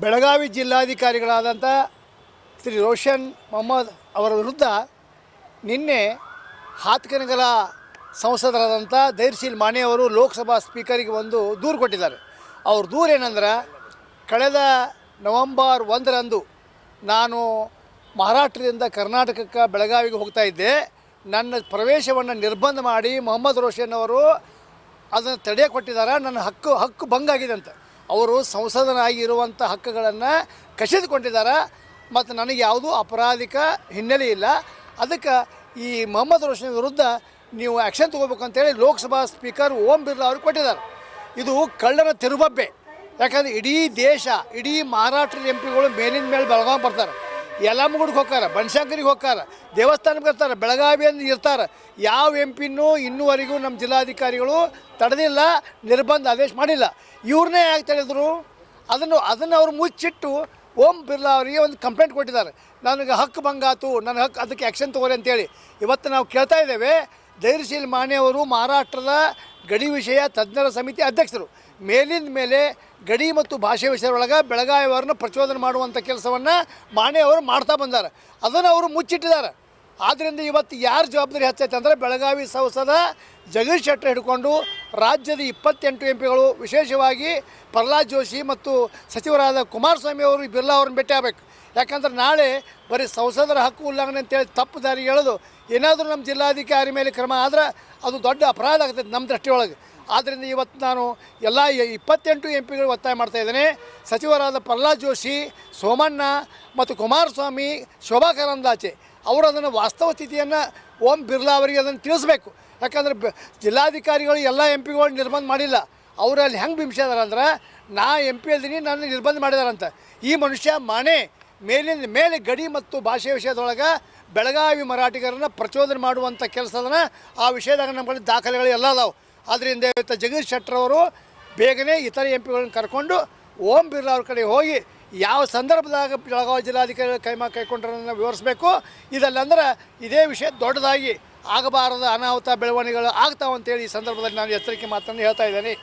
ಬೆಳಗಾವಿ ಜಿಲ್ಲಾಧಿಕಾರಿಗಳಾದಂಥ ಶ್ರೀ ರೋಷನ್ ಮೊಹಮ್ಮದ್ ಅವರ ವಿರುದ್ಧ ನಿನ್ನೆ ಹಾತ್ಕನಗಲ ಸಂಸದರಾದಂಥ ಧೈರ್ಯಶೀಲ್ ಮಾನೆ ಅವರು ಲೋಕಸಭಾ ಸ್ಪೀಕರಿಗೆ ಒಂದು ದೂರು ಕೊಟ್ಟಿದ್ದಾರೆ. ಅವ್ರ ದೂರು ಏನಂದ್ರೆ, ಕಳೆದ ನವೆಂಬರ್ 1ರಂದು ನಾನು ಮಹಾರಾಷ್ಟ್ರದಿಂದ ಕರ್ನಾಟಕಕ್ಕೆ ಬೆಳಗಾವಿಗೆ ಹೋಗ್ತಾ ಇದ್ದೆ. ನನ್ನ ಪ್ರವೇಶವನ್ನು ನಿರ್ಬಂಧ ಮಾಡಿ ಮೊಹಮ್ಮದ್ ರೋಷನ್ ಅವರು ಅದನ್ನು ತಡೆ ಕೊಟ್ಟಿದ್ದಾರೆ. ನನ್ನ ಹಕ್ಕು ಭಂಗ ಆಗಿದೆ ಅಂತ ಅವರು ಸಂಸದನಾಗಿ ಇರುವಂಥ ಹಕ್ಕುಗಳನ್ನು ಕಸಿದುಕೊಂಡಿದ್ದಾರೆ ಮತ್ತು ನನಗೆ ಯಾವುದೂ ಅಪರಾಧಿಕ ಹಿನ್ನೆಲೆ ಇಲ್ಲ. ಅದಕ್ಕೆ ಈ ಮೊಹಮ್ಮದ್ ರೋಷನ್ ವಿರುದ್ಧ ನೀವು ಆ್ಯಕ್ಷನ್ ತೊಗೋಬೇಕು ಅಂತೇಳಿ ಲೋಕಸಭಾ ಸ್ಪೀಕರ್ ಓಂ ಬಿರ್ಲಾ ಅವ್ರಿಗೆ ಕೊಟ್ಟಿದ್ದಾರೆ. ಇದು ಕಳ್ಳನ ತಿರುಬಬ್ಬೆ. ಯಾಕಂದರೆ ಇಡೀ ದೇಶ, ಇಡೀ ಮಹಾರಾಷ್ಟ್ರದ ಎಂ ಪಿಗಳು ಮೇಲಿನ ಮೇಲೆ ಬೆಳಗಾವಿ ಬರ್ತಾರೆ, ಯಲಮಗುಡ್ಗೆ ಹೋಗ್ತಾರೆ, ಬನಶಂಕರಿಗೆ ಹೋಗ್ತಾರೆ, ದೇವಸ್ಥಾನಕ್ಕೆ ಬರ್ತಾರೆ, ಬೆಳಗಾವಿಯಲ್ಲಿ ಇರ್ತಾರೆ. ಯಾವ ಎಂ ಪಿನೂ ಇನ್ನೂವರೆಗೂ ನಮ್ಮ ಜಿಲ್ಲಾಧಿಕಾರಿಗಳು ತಡೆದಿಲ್ಲ, ನಿರ್ಬಂಧ ಆದೇಶ ಮಾಡಿಲ್ಲ. ಇವ್ರನ್ನೇ ಯಾಕೆ ತಡೆದ್ರು? ಅದನ್ನು ಅವರು ಮುಚ್ಚಿಟ್ಟು ಓಂ ಬಿರ್ಲಾ ಅವರಿಗೆ ಒಂದು ಕಂಪ್ಲೇಂಟ್ ಕೊಟ್ಟಿದ್ದಾರೆ. ನನಗೆ ಹಕ್ಕು ಭಂಗ ಆಯ್ತು, ನನ್ನ ಹಕ್ಕು, ಅದಕ್ಕೆ ಆ್ಯಕ್ಷನ್ ತೊಗೊಳ್ಳಿ ಅಂತೇಳಿ. ಇವತ್ತು ನಾವು ಕೇಳ್ತಾ ಇದ್ದೇವೆ. ಧೈರ್ಯಶೀಲ್ ಮಾನೆ ಅವರು ಮಹಾರಾಷ್ಟ್ರದ ಗಡಿ ವಿಷಯ ತಜ್ಞರ ಸಮಿತಿ ಅಧ್ಯಕ್ಷರು. ಮೇಲಿಂದ ಮೇಲೆ ಗಡಿ ಮತ್ತು ಭಾಷೆ ವಿಷಯದೊಳಗೆ ಬೆಳಗಾವಿಯವರನ್ನು ಪ್ರಚೋದನೆ ಮಾಡುವಂಥ ಕೆಲಸವನ್ನು ಮಾನೆ ಅವರು ಮಾಡ್ತಾ ಬಂದಾರೆ. ಅದನ್ನು ಅವರು ಮುಚ್ಚಿಟ್ಟಿದ್ದಾರೆ. ಆದ್ದರಿಂದ ಇವತ್ತು ಯಾರು ಜವಾಬ್ದಾರಿ ಹೆಚ್ಚೈತೆ ಅಂದರೆ, ಬೆಳಗಾವಿ ಸಂಸದ ಜಗದೀಶ್ ಶೆಟ್ಟರ್ ಹಿಡ್ಕೊಂಡು ರಾಜ್ಯದ 28 ಎಂ ಪಿಗಳು, ವಿಶೇಷವಾಗಿ ಪ್ರಹ್ಲಾದ್ ಜೋಶಿ ಮತ್ತು ಸಚಿವರಾದ ಕುಮಾರಸ್ವಾಮಿ ಅವರು ಬಿರ್ಲಾ ಅವ್ರನ್ನ ಭೇಟಿ ಆಗಬೇಕು. ಯಾಕಂದ್ರೆ ನಾಳೆ ಬರೀ ಸಂಸದರ ಹಕ್ಕು ಉಲ್ಲಂಘನೆ ಅಂತೇಳಿ ತಪ್ಪು ದಾರಿ ಎಳೆದು ಏನಾದರೂ ನಮ್ಮ ಜಿಲ್ಲಾಧಿಕಾರಿ ಮೇಲೆ ಕ್ರಮ ಆದರೆ ಅದು ದೊಡ್ಡ ಅಪರಾಧ ಆಗ್ತದೆ ನಮ್ಮ ದೃಷ್ಟಿಯೊಳಗೆ. ಆದ್ದರಿಂದ ಇವತ್ತು ನಾನು ಎಲ್ಲ 28 ಎಂ ಪಿಗಳು ಒತ್ತಾಯ ಮಾಡ್ತಾಯಿದ್ದೇನೆ. ಸಚಿವರಾದ ಪ್ರಹ್ಲಾದ್ ಜೋಶಿ, ಸೋಮಣ್ಣ ಮತ್ತು ಕುಮಾರಸ್ವಾಮಿ, ಶೋಭಾ ಕರಂದ್ಲಾಜೆ ಅವರು ಅದನ್ನು ವಾಸ್ತವ ಸ್ಥಿತಿಯನ್ನು ಓಂ ಬಿರ್ಲಾ ಅವರಿಗೆ ಅದನ್ನು ತಿಳಿಸ್ಬೇಕು. ಯಾಕಂದರೆ ಜಿಲ್ಲಾಧಿಕಾರಿಗಳು ಎಲ್ಲ ಎಂ ಪಿಗಳು ನಿರ್ಬಂಧ ಮಾಡಿಲ್ಲ. ಅವರು ಅಲ್ಲಿ ಹೆಂಗೆ ಬಿಂಬಿಸಿದಾರೆ ಅಂದ್ರೆ, ನಾ ಎಂ ಪಿ ಅಲ್ದಿನಿ, ನನ್ನ ನಿರ್ಬಂಧ ಮಾಡಿದಾರಂತ. ಈ ಮನುಷ್ಯ ಮಾನೆ ಮೇಲಿಂದ ಮೇಲೆ ಗಡಿ ಮತ್ತು ಭಾಷೆ ವಿಷಯದೊಳಗೆ ಬೆಳಗಾವಿ ಮರಾಠಿಗರನ್ನು ಪ್ರಚೋದನೆ ಮಾಡುವಂಥ ಕೆಲಸದನ್ನ ಆ ವಿಷಯದಾಗ ನಮ್ಮಲ್ಲಿ ದಾಖಲೆಗಳು ಎಲ್ಲ ಅದಾವೆ. ಆದ್ದರಿಂದ ಇವತ್ತು ಜಗದೀಶ್ ಶೆಟ್ಟರ್ ಅವರು ಬೇಗನೆ ಇತರ ಎಂ ಪಿಗಳನ್ನ ಕರ್ಕೊಂಡು ಓಂ ಬಿರ್ಲಾ ಅವ್ರ ಕಡೆ ಹೋಗಿ ಯಾವ ಸಂದರ್ಭದಾಗ ಬೆಳಗಾವಿ ಜಿಲ್ಲಾಧಿಕಾರಿಗಳು ಕೈಗೊಂಡ್ರನ್ನ ವಿವರಿಸಬೇಕು. ಇದಲ್ಲಂದ್ರೆ ಇದೇ ವಿಷಯ ದೊಡ್ಡದಾಗಿ ಆಗಬಾರದ ಅನಾಹುತ ಬೆಳವಣಿಗೆಗಳು ಆಗ್ತಾವಂತೇಳಿ ಈ ಸಂದರ್ಭದಲ್ಲಿ ನಾನು ಎಚ್ಚರಿಕೆ ಮಾತನ್ನು ಹೇಳ್ತಾ ಇದ್ದೇನೆ.